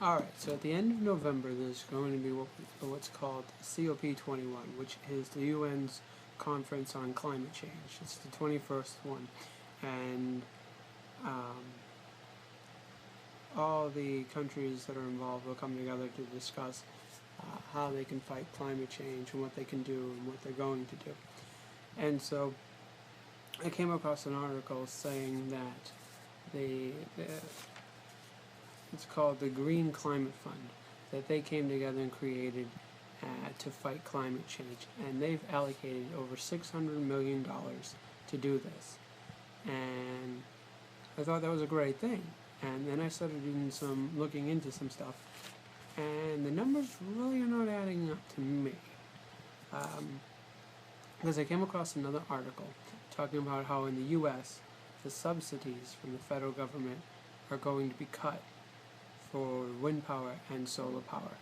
Alright, so at the end of November there's going to be what's called COP21, which is the UN's conference on climate change. It's the 21st one, and all the countries that are involved will come together to discuss how they can fight climate change and what they can do and what they're going to do. And so I came across an article saying that it's called the Green Climate Fund, that they came together and created to fight climate change, and they've allocated over $600 million to do this. And I thought that was a great thing. And then I started looking into some stuff, and the numbers really are not adding up to me. Because I came across another article talking about how in the U.S. the subsidies from the federal government are going to be cut for wind power and solar power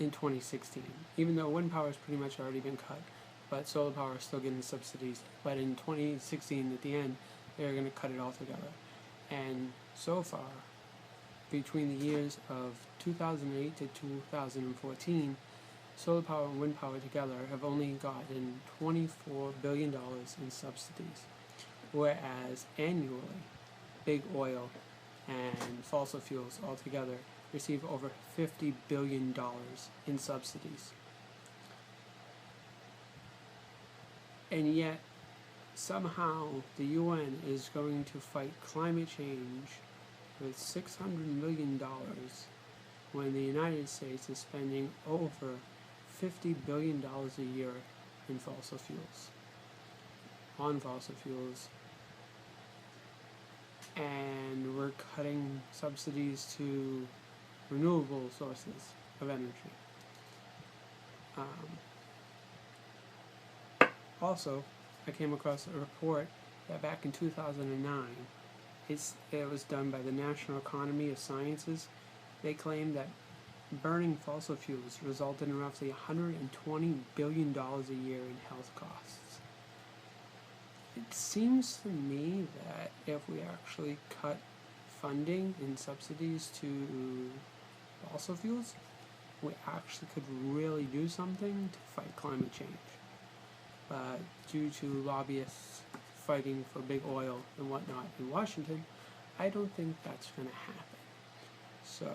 in 2016. Even though wind power has pretty much already been cut, but solar power is still getting subsidies. But in 2016, at the end, they're going to cut it all together. And so far, between the years of 2008 to 2014, solar power and wind power together have only gotten $24 billion in subsidies, whereas annually, big oil and fossil fuels altogether receive over $50 billion in subsidies. And yet, somehow, the UN is going to fight climate change with $600 million when the United States is spending over $50 billion a year in fossil fuels, on fossil fuels, and we're cutting subsidies to renewable sources of energy. Also, I came across a report that back in 2009, it was done by the National Academy of Sciences. They claimed that burning fossil fuels resulted in roughly $120 billion a year in health costs. It seems to me that if we actually cut funding and subsidies to fossil fuels, we actually could really do something to fight climate change. But due to lobbyists fighting for big oil and whatnot in Washington, I don't think that's going to happen. So,